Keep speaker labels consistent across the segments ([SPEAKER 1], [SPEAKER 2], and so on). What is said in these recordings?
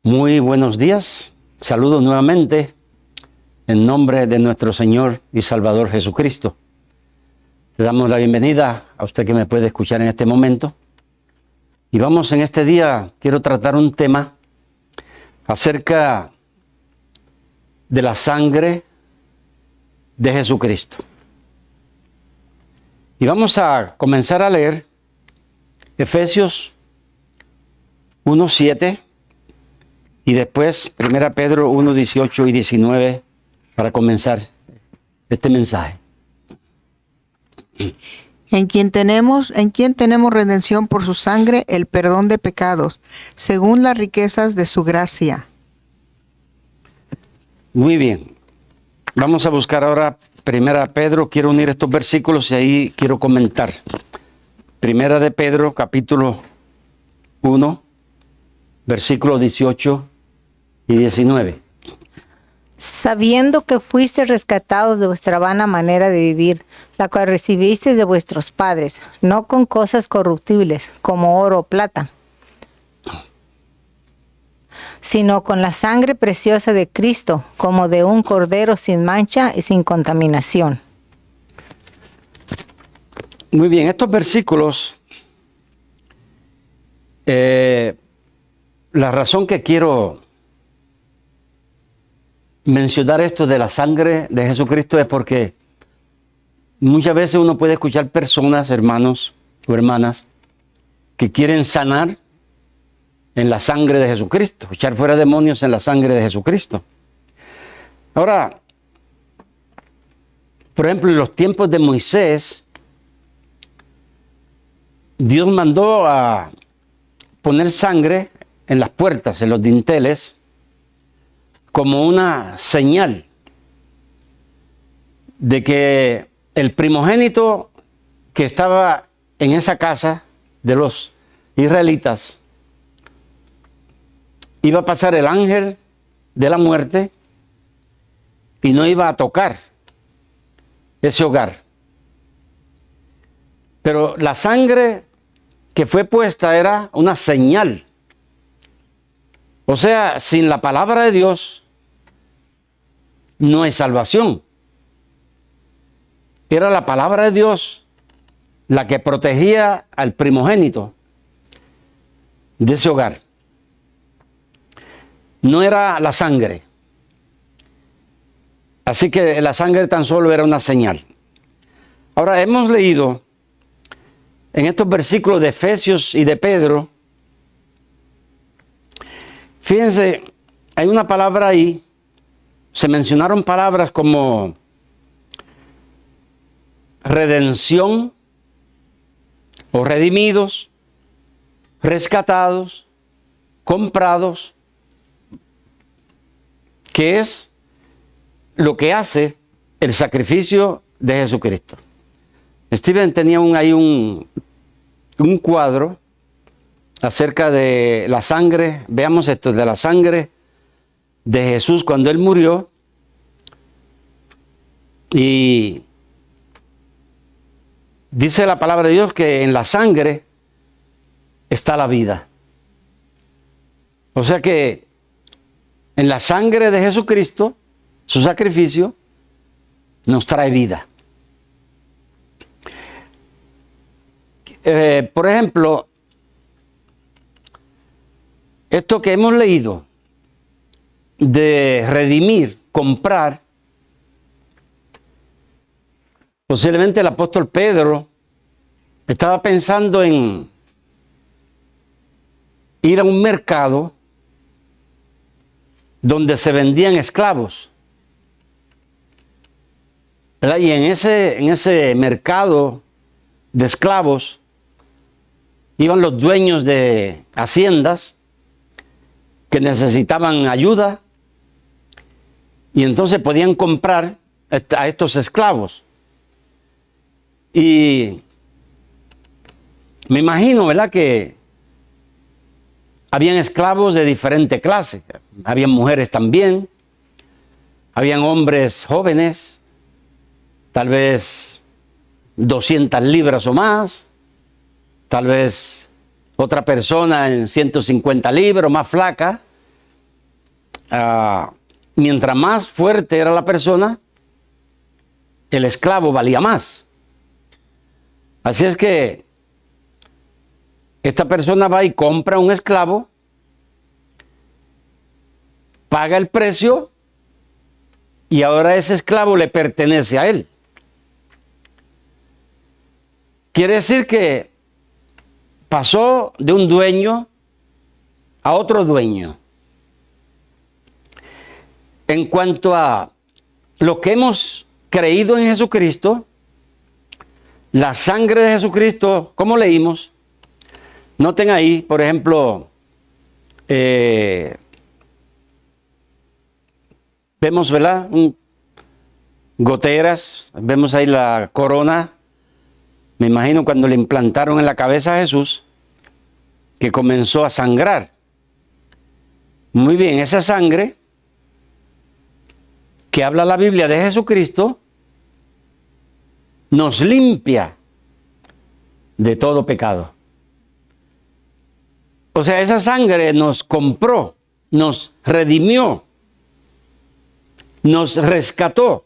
[SPEAKER 1] Muy buenos días, saludos nuevamente en nombre de nuestro Señor y Salvador Jesucristo. Le damos la bienvenida a usted que me puede escuchar en este momento. Y vamos en este día, quiero tratar un tema acerca de la sangre de Jesucristo. Y vamos a comenzar a leer Efesios 1:7 y después 1 Pedro 1:18 y 19 para comenzar este mensaje.
[SPEAKER 2] En quien tenemos redención por su sangre, el perdón de pecados, según las riquezas de su gracia.
[SPEAKER 1] Muy bien. Vamos a buscar ahora 1 Pedro. Quiero unir estos versículos y ahí quiero comentar. 1 de Pedro, capítulo 1, versículos 18 y 19.
[SPEAKER 3] Sabiendo que fuiste rescatados de vuestra vana manera de vivir, la cual recibisteis de vuestros padres, no con cosas corruptibles, como oro o plata, sino con la sangre preciosa de Cristo, como de un cordero sin mancha y sin contaminación.
[SPEAKER 1] Muy bien, estos versículos, la razón que quiero mencionar esto de la sangre de Jesucristo es porque muchas veces uno puede escuchar personas, hermanos o hermanas, que quieren sanar en la sangre de Jesucristo, echar fuera demonios en la sangre de Jesucristo. Ahora, por ejemplo, en los tiempos de Moisés, Dios mandó a poner sangre en las puertas, en los dinteles, como una señal de que el primogénito que estaba en esa casa de los israelitas iba a pasar el ángel de la muerte y no iba a tocar ese hogar. Pero la sangre que fue puesta era una señal. O sea, sin la palabra de Dios no hay salvación. Era la palabra de Dios la que protegía al primogénito de ese hogar. No era la sangre. Así que la sangre tan solo era una señal. Ahora hemos leído en estos versículos de Efesios y de Pedro, fíjense, hay una palabra ahí, se mencionaron palabras como redención o redimidos, rescatados, comprados, que es lo que hace el sacrificio de Jesucristo. Steven tenía ahí un cuadro acerca de la sangre, veamos esto, de la sangre de Jesús cuando Él murió, y dice la palabra de Dios que en la sangre está la vida. O sea que en la sangre de Jesucristo, su sacrificio nos trae vida. Por ejemplo, esto que hemos leído de redimir, comprar, posiblemente el apóstol Pedro estaba pensando en ir a un mercado donde se vendían esclavos, ¿verdad? Y en ese mercado de esclavos iban los dueños de haciendas que necesitaban ayuda y entonces podían comprar a estos esclavos. Y me imagino, ¿verdad?, que habían esclavos de diferente clase. Habían mujeres también, habían hombres jóvenes, tal vez 200 libras o más, tal vez otra persona en 150 libras o más flaca, mientras más fuerte era la persona, el esclavo valía más. Así es que esta persona va y compra un esclavo, paga el precio y ahora ese esclavo le pertenece a él. Quiere decir que pasó de un dueño a otro dueño. En cuanto a lo que hemos creído en Jesucristo, la sangre de Jesucristo, como leímos, noten ahí, por ejemplo, vemos, ¿verdad? Goteras, vemos ahí la corona. Me imagino cuando le implantaron en la cabeza a Jesús, que comenzó a sangrar. Muy bien, esa sangre que habla la Biblia de Jesucristo nos limpia de todo pecado. O sea, esa sangre nos compró, nos redimió, nos rescató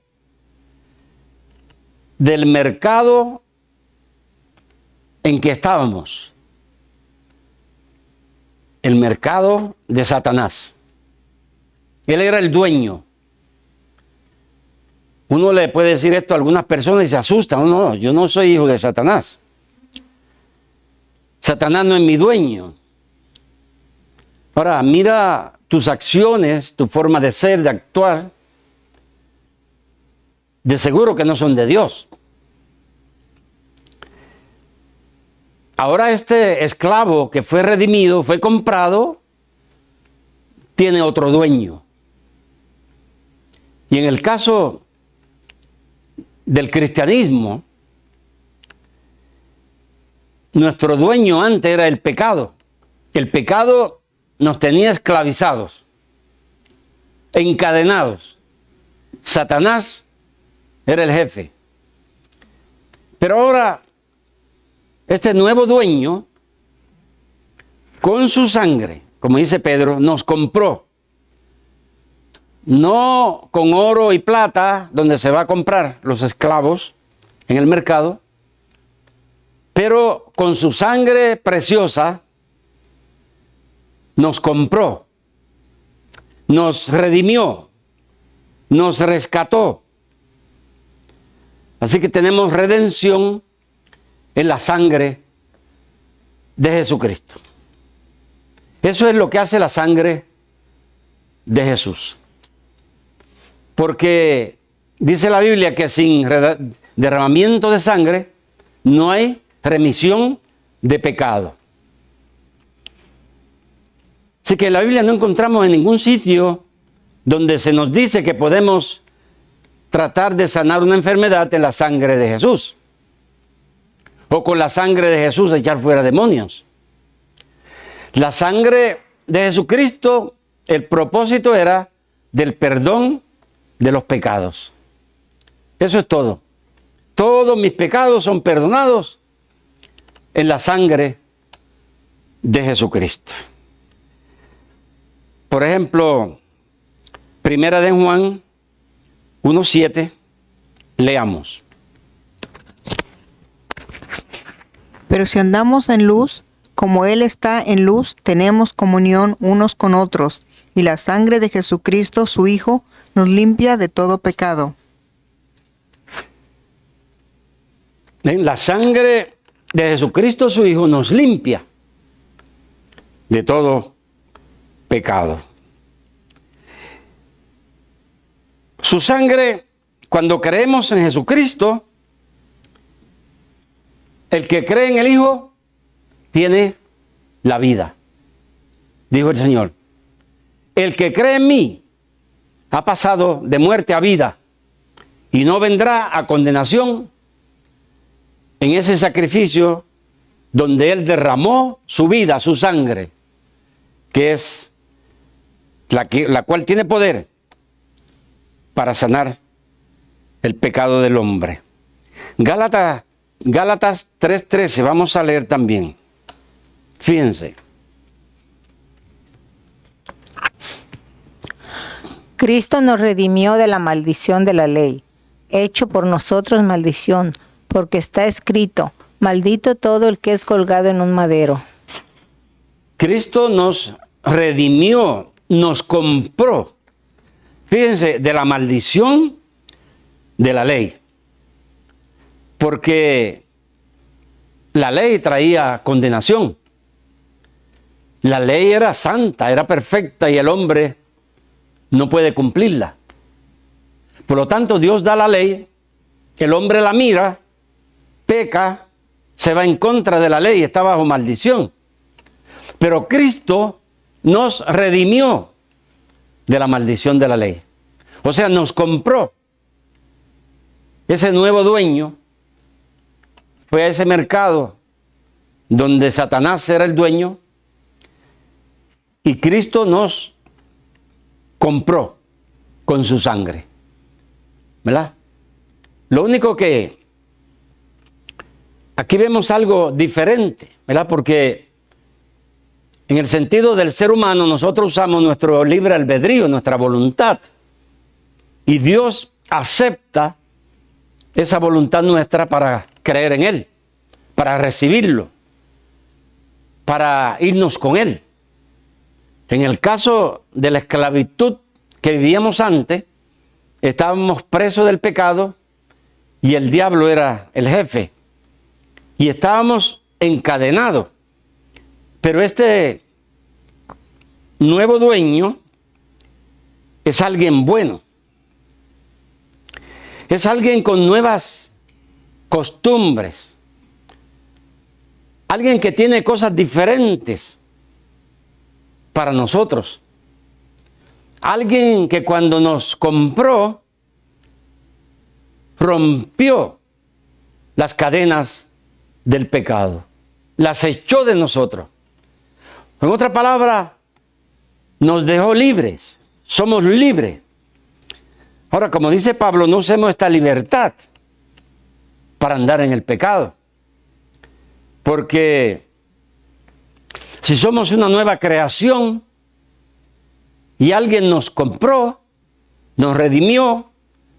[SPEAKER 1] del mercado en que estábamos, el mercado de Satanás. Él era el dueño. Uno le puede decir esto a algunas personas y se asustan. No, yo no soy hijo de Satanás. Satanás no es mi dueño. Ahora, mira tus acciones, tu forma de ser, de actuar. De seguro que no son de Dios. Ahora este esclavo que fue redimido, fue comprado, tiene otro dueño. Y en el caso del cristianismo, nuestro dueño antes era el pecado. El pecado nos tenía esclavizados, encadenados. Satanás era el jefe. Pero ahora, este nuevo dueño, con su sangre, como dice Pedro, nos compró. No con oro y plata, donde se va a comprar los esclavos en el mercado, pero con su sangre preciosa nos compró, nos redimió, nos rescató. Así que tenemos redención en la sangre de Jesucristo. Eso es lo que hace la sangre de Jesús. Porque dice la Biblia que sin derramamiento de sangre no hay remisión de pecado. Así que en la Biblia no encontramos en ningún sitio donde se nos dice que podemos tratar de sanar una enfermedad en la sangre de Jesús. O con la sangre de Jesús echar fuera demonios. La sangre de Jesucristo, el propósito era del perdón de los pecados. Eso es todo. Todos mis pecados son perdonados en la sangre de Jesucristo. Por ejemplo, Primera de Juan 1:7, leamos.
[SPEAKER 2] Pero si andamos en luz, como Él está en luz, tenemos comunión unos con otros, y la sangre de Jesucristo, su Hijo, nos limpia de todo pecado.
[SPEAKER 1] La sangre de Jesucristo, su Hijo, nos limpia de todo pecado. Su sangre, cuando creemos en Jesucristo, el que cree en el Hijo tiene la vida, dijo el Señor. El que cree en mí ha pasado de muerte a vida y no vendrá a condenación en ese sacrificio donde Él derramó su vida, su sangre, que es la cual tiene poder para sanar el pecado del hombre. Gálatas 3:13, vamos a leer también. Fíjense.
[SPEAKER 3] Cristo nos redimió de la maldición de la ley, hecho por nosotros maldición, porque está escrito, maldito todo el que es colgado en un madero.
[SPEAKER 1] Cristo nos redimió, nos compró. Fíjense, de la maldición de la ley. Porque la ley traía condenación. La ley era santa, era perfecta y el hombre no puede cumplirla. Por lo tanto, Dios da la ley, el hombre la mira, peca, se va en contra de la ley, está bajo maldición. Pero Cristo nos redimió de la maldición de la ley. O sea, nos compró. Ese nuevo dueño fue a ese mercado donde Satanás era el dueño y Cristo nos compró con su sangre. ¿Verdad? Lo único que aquí vemos algo diferente, ¿verdad? Porque en el sentido del ser humano nosotros usamos nuestro libre albedrío, nuestra voluntad. Y Dios acepta esa voluntad nuestra para creer en Él, para recibirlo, para irnos con Él. En el caso de la esclavitud que vivíamos antes, estábamos presos del pecado y el diablo era el jefe. Y estábamos encadenados. Pero este nuevo dueño es alguien bueno. Es alguien con nuevas costumbres. Alguien que tiene cosas diferentes para nosotros. Alguien que cuando nos compró, rompió las cadenas del pecado. Las echó de nosotros. En otra palabra, nos dejó libres. Somos libres. Ahora, como dice Pablo, no usemos esta libertad para andar en el pecado. Porque si somos una nueva creación y alguien nos compró, nos redimió,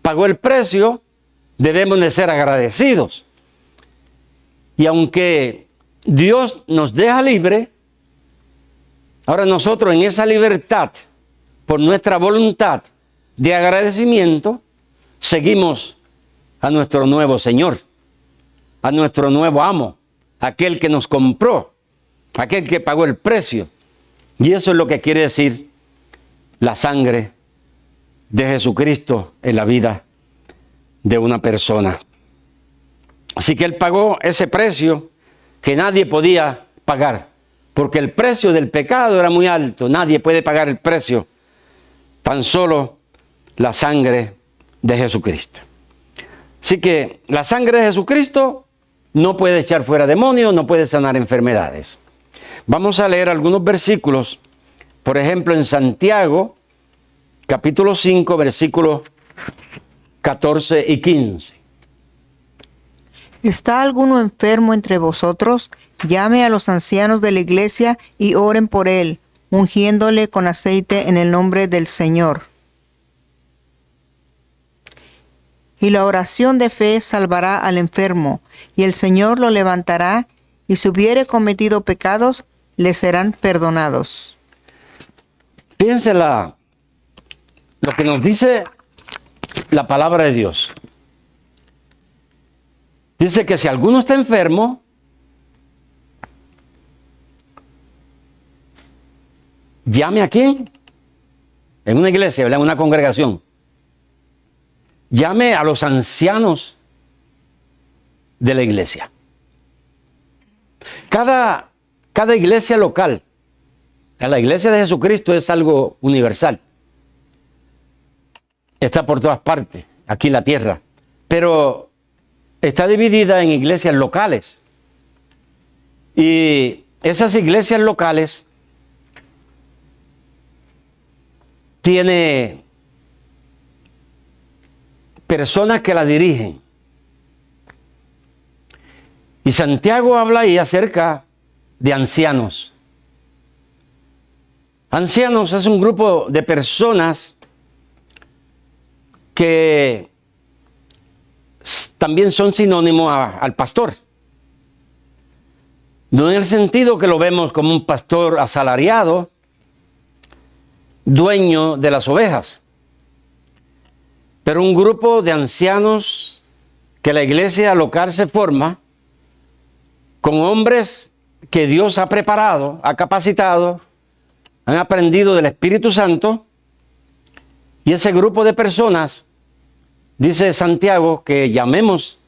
[SPEAKER 1] pagó el precio, debemos de ser agradecidos. Y aunque Dios nos deja libre, ahora nosotros en esa libertad, por nuestra voluntad de agradecimiento, seguimos a nuestro nuevo Señor, a nuestro nuevo amo, aquel que nos compró, aquel que pagó el precio. Y eso es lo que quiere decir la sangre de Jesucristo en la vida de una persona. Así que Él pagó ese precio que nadie podía pagar, porque el precio del pecado era muy alto. Nadie puede pagar el precio, tan solo la sangre de Jesucristo. Así que la sangre de Jesucristo no puede echar fuera demonios, no puede sanar enfermedades. Vamos a leer algunos versículos, por ejemplo en Santiago, capítulo 5, versículos 14 y 15.
[SPEAKER 2] ¿Está alguno enfermo entre vosotros? Llame a los ancianos de la iglesia y oren por él, ungiéndole con aceite en el nombre del Señor. Y la oración de fe salvará al enfermo, y el Señor lo levantará, y si hubiere cometido pecados, le serán perdonados.
[SPEAKER 1] Fíjense lo que nos dice la palabra de Dios. Dice que si alguno está enfermo, llame a quién. En una iglesia, ¿verdad? En una congregación. Llame a los ancianos de la iglesia. Cada iglesia local, la iglesia de Jesucristo es algo universal. Está por todas partes, aquí en la tierra. Pero está dividida en iglesias locales. Y esas iglesias locales tiene personas que la dirigen. Y Santiago habla ahí acerca de ancianos. Ancianos es un grupo de personas que también son sinónimos al pastor. No en el sentido que lo vemos como un pastor asalariado, dueño de las ovejas, pero un grupo de ancianos que la iglesia local se forma con hombres que Dios ha preparado, ha capacitado, han aprendido del Espíritu Santo, y ese grupo de personas, dice Santiago, que llamemos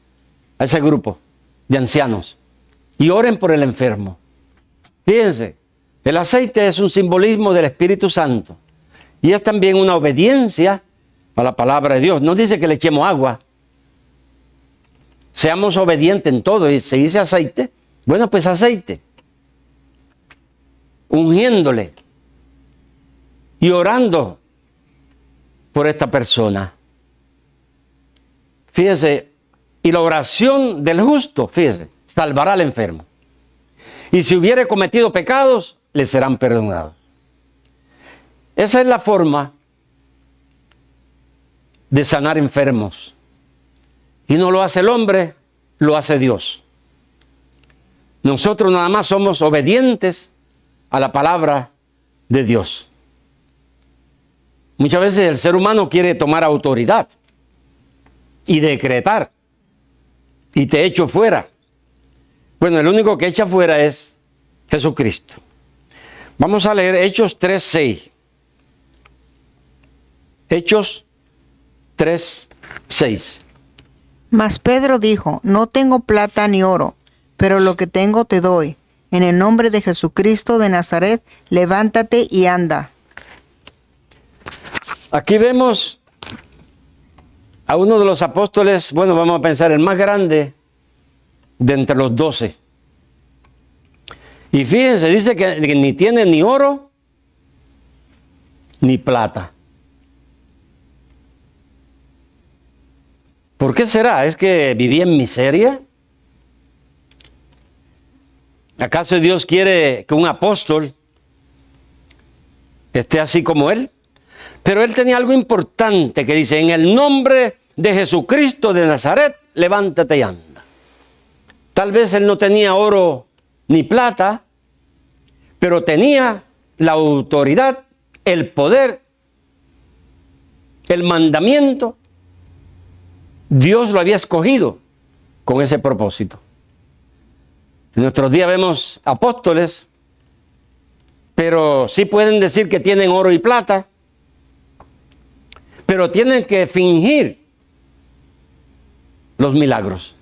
[SPEAKER 1] a ese grupo de ancianos y oren por el enfermo. Fíjense, el aceite es un simbolismo del Espíritu Santo y es también una obediencia a la palabra de Dios. No dice que le echemos agua. Seamos obedientes en todo. Y se dice aceite, bueno, pues aceite. Ungiéndole y orando por esta persona. Fíjese, y la oración del justo, fíjese, salvará al enfermo. Y si hubiere cometido pecados, le serán perdonados. Esa es la forma de sanar enfermos. Y no lo hace el hombre, lo hace Dios. Nosotros nada más somos obedientes a la palabra de Dios. Muchas veces el ser humano quiere tomar autoridad y decretar, y te echo fuera. Bueno, el único que echa fuera es Jesucristo. Vamos a leer Hechos 3:6. Hechos 3:6.
[SPEAKER 2] Mas Pedro dijo: no tengo plata ni oro, pero lo que tengo te doy. En el nombre de Jesucristo de Nazaret, levántate y anda.
[SPEAKER 1] Aquí vemos a uno de los apóstoles, bueno, vamos a pensar el más grande de entre los 12. Y fíjense, dice que ni tiene ni oro ni plata. ¿Por qué será? ¿Es que vivía en miseria? ¿Acaso Dios quiere que un apóstol esté así como él? Pero él tenía algo importante que dice: en el nombre de Jesucristo de Nazaret, levántate y anda. Tal vez él no tenía oro ni plata, pero tenía la autoridad, el poder, el mandamiento. Dios lo había escogido con ese propósito. En nuestros días vemos apóstoles, pero sí pueden decir que tienen oro y plata, pero tienen que fingir los milagros.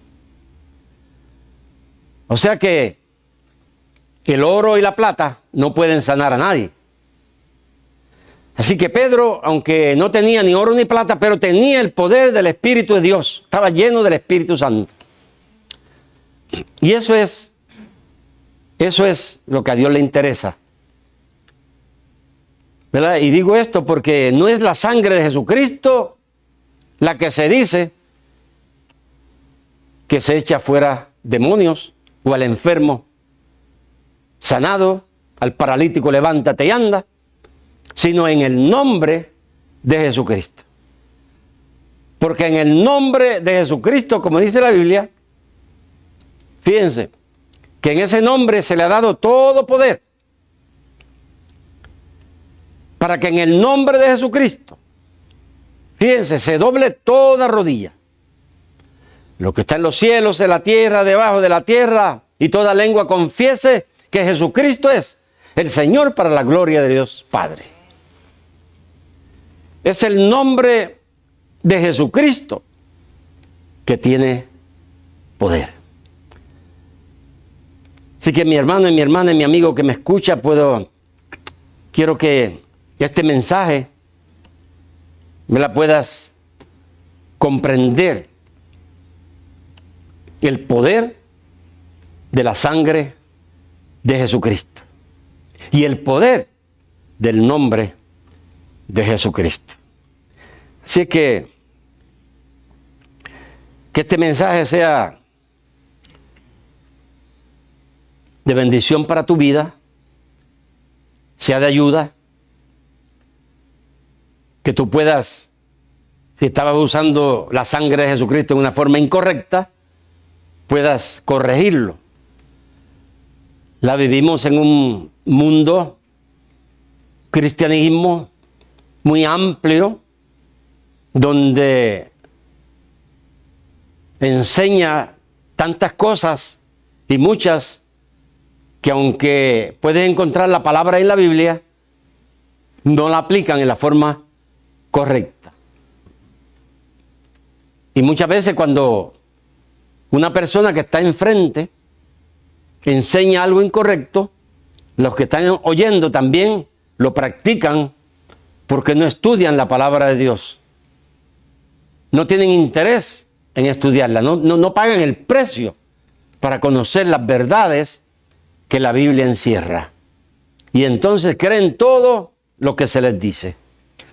[SPEAKER 1] O sea que el oro y la plata no pueden sanar a nadie. Así que Pedro, aunque no tenía ni oro ni plata, pero tenía el poder del Espíritu de Dios, estaba lleno del Espíritu Santo. Y eso es lo que a Dios le interesa, ¿verdad? Y digo esto porque no es la sangre de Jesucristo la que se dice que se echa fuera demonios, o al enfermo sanado, al paralítico levántate y anda, sino en el nombre de Jesucristo. Porque en el nombre de Jesucristo, como dice la Biblia, fíjense, que en ese nombre se le ha dado todo poder, para que en el nombre de Jesucristo, fíjense, se doble toda rodilla, lo que está en los cielos, en la tierra, debajo de la tierra, y toda lengua confiese que Jesucristo es el Señor, para la gloria de Dios Padre. Es el nombre de Jesucristo que tiene poder. Así que mi hermano y mi hermana y mi amigo que me escucha, quiero que este mensaje me la puedas comprender. El poder de la sangre de Jesucristo y el poder del nombre de Jesucristo. Así que este mensaje sea de bendición para tu vida, sea de ayuda, que tú puedas si estabas usando la sangre de Jesucristo en una forma incorrecta, puedas corregirlo. La vivimos en un mundo cristianismo muy amplio, donde enseña tantas cosas y muchas que aunque puedes encontrar la palabra en la Biblia, no la aplican en la forma correcta. Y muchas veces cuando una persona que está enfrente enseña algo incorrecto, los que están oyendo también lo practican porque no estudian la palabra de Dios. No tienen interés en estudiarla, no pagan el precio para conocer las verdades que la Biblia encierra. Y entonces creen todo lo que se les dice.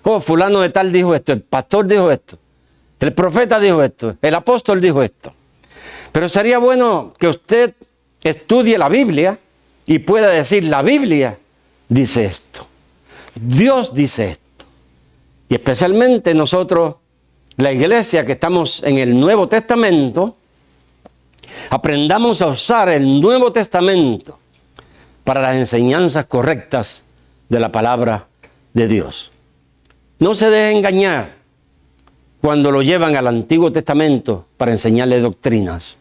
[SPEAKER 1] Oh, fulano de tal dijo esto, el pastor dijo esto, el profeta dijo esto, el apóstol dijo esto. Pero sería bueno que usted estudie la Biblia y pueda decir, la Biblia dice esto, Dios dice esto. Y especialmente nosotros, la iglesia que estamos en el Nuevo Testamento, aprendamos a usar el Nuevo Testamento para las enseñanzas correctas de la palabra de Dios. No se deje engañar cuando lo llevan al Antiguo Testamento para enseñarle doctrinas.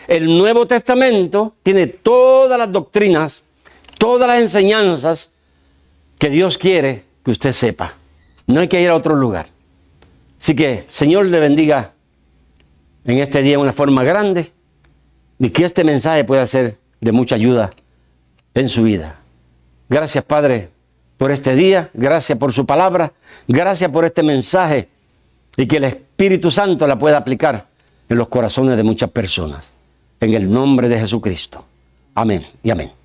[SPEAKER 1] El Nuevo Testamento tiene todas las doctrinas, todas las enseñanzas que Dios quiere que usted sepa. No hay que ir a otro lugar. Así que, Señor le bendiga en este día de una forma grande y que este mensaje pueda ser de mucha ayuda en su vida. Gracias, Padre, por este día. Gracias por su palabra. Gracias por este mensaje y que el Espíritu Santo la pueda aplicar en los corazones de muchas personas. En el nombre de Jesucristo. Amén y amén.